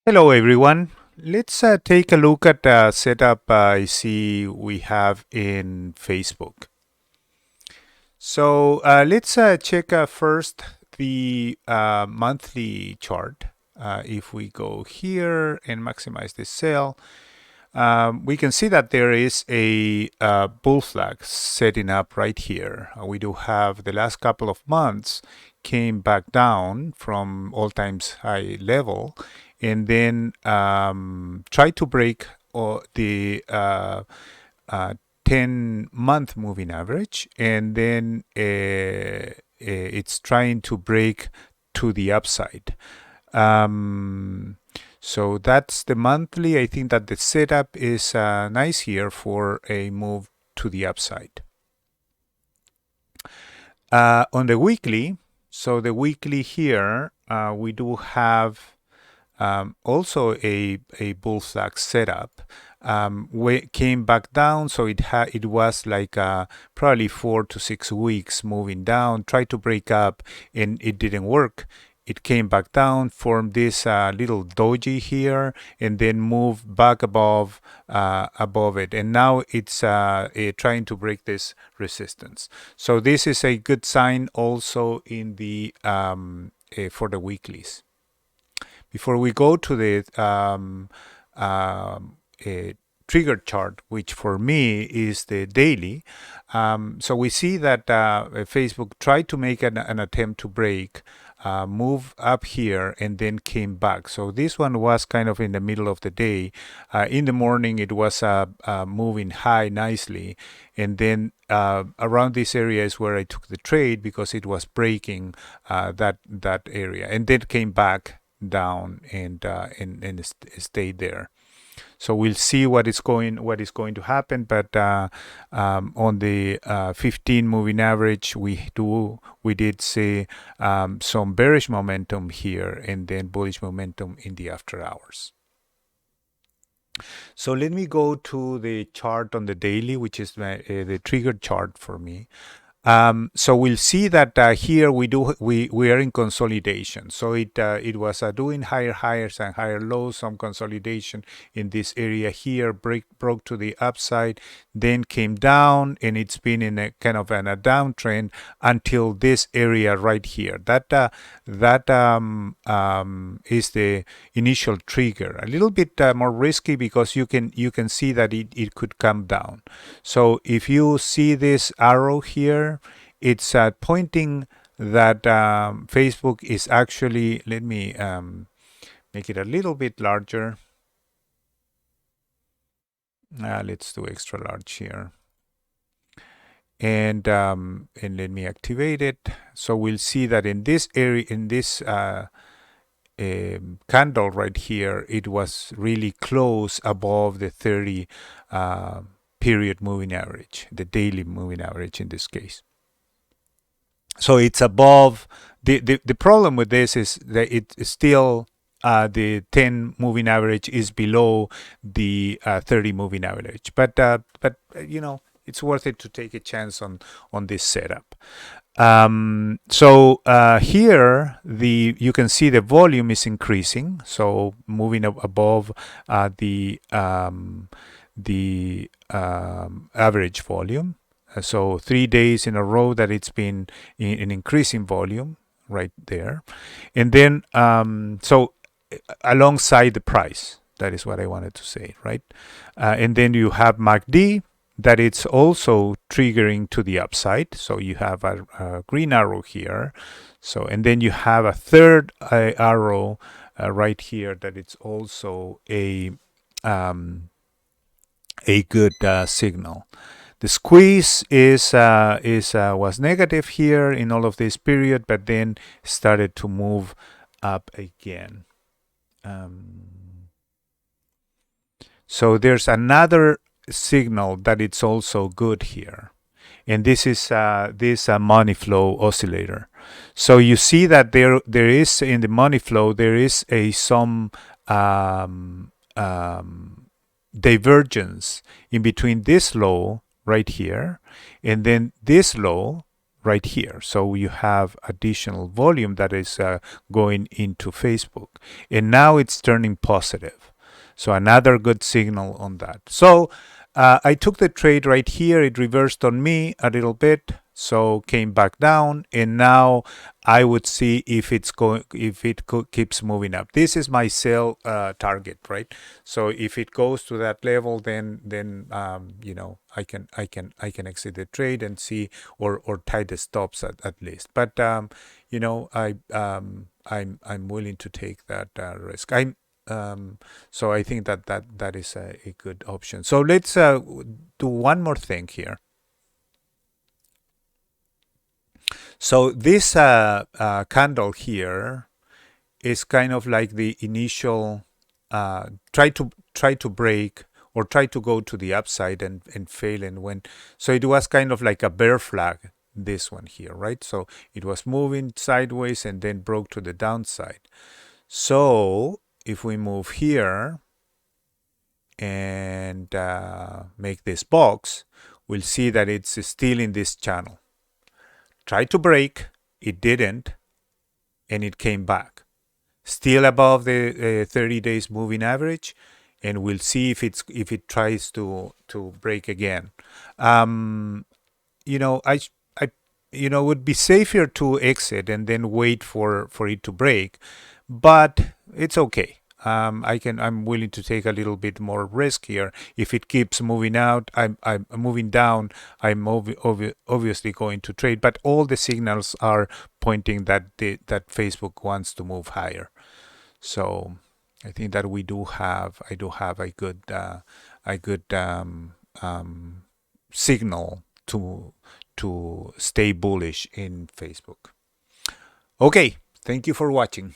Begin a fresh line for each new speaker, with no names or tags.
Hello everyone. Let's take a look at the setup I see we have in Facebook. So let's check first the monthly chart. If we go here and maximize this cell, we can see that there is a bull flag setting up right here. We do have the last couple of months came back down from all-time high level and then try to break the 10-month moving average, and then it's trying to break to the upside. So that's the monthly. I think that the setup is nice here for a move to the upside. On the weekly, so the weekly here, we do have also a bull flag setup. We came back down, so it was like probably 4 to 6 weeks moving down. Tried to break up, and it didn't work. It came back down, formed this little doji here, and then moved back above it. And now it's trying to break this resistance. So this is a good sign also in the for the weeklies. Before we go to the trigger chart, which for me is the daily, so we see that Facebook tried to make an attempt to break, move up here, and then came back. So this one was kind of in the middle of the day. In the morning, it was moving high nicely, and then around this area is where I took the trade because it was breaking that area, and then came back down and stayed there. So we'll see what is going to happen. But on the 15 moving average, we did see some bearish momentum here and then bullish momentum in the after hours. So let me go to the chart on the daily, which is the triggered chart for me. So we'll see that here we are in consolidation. So it was doing higher highs and higher lows, some consolidation in this area here, broke to the upside, then came down, and it's been in a kind of a downtrend until this area right here. That is the initial trigger. A little bit more risky because you can see that it could come down. So if you see this arrow here, it's pointing that Facebook is actually, let me make it a little bit larger. Let's do extra large here. And let me activate it. So we'll see that in this area, in this candle right here, it was really close above the 30 period moving average, the daily moving average in this case. So it's above. The problem with this is that it's still the 10 moving average is below the 30 moving average. But you know, it's worth it to take a chance on this setup. So here you can see the volume is increasing, so moving up above the average volume. So 3 days in a row that it's been in increasing volume right there. And then so alongside the price, that is what I wanted to say, right? And then you have MACD, that it's also triggering to the upside. So you have a green arrow here. So, and then you have a third arrow right here that it's also a good signal. The squeeze was negative here in all of this period, but then started to move up again. So there's another signal that it's also good here, and this is this money flow oscillator. So you see that there is in the money flow there is some divergence in between this low right here and then this low right here. So you have additional volume that is going into Facebook. And now it's turning positive. So another good signal on that. So I took the trade right here. It reversed on me a little bit. So came back down, and now I would see if it's going, if it keeps moving up. This is my sell target, right? So if it goes to that level, then you know, I can exit the trade and see, or tie the stops at least. But you know, I'm willing to take that risk. So I think that is a good option. So let's do one more thing here. So this candle here is kind of like the initial try to break or try to go to the upside and fail, and when, so it was kind of like a bear flag, this one here, right? So it was moving sideways and then broke to the downside. So if we move here and make this box, we'll see that it's still in this channel. Tried to break, it didn't, and it came back. Still above the 30 days moving average, and we'll see if it tries to break again. You know, I you know, would be safer to exit and then wait for it to break, but it's okay. I'm willing to take a little bit more risk here. If it keeps moving out, I'm moving down, I'm obviously going to trade. But all the signals are pointing that that Facebook wants to move higher. So I think that I do have a good signal to stay bullish in Facebook. Okay, thank you for watching.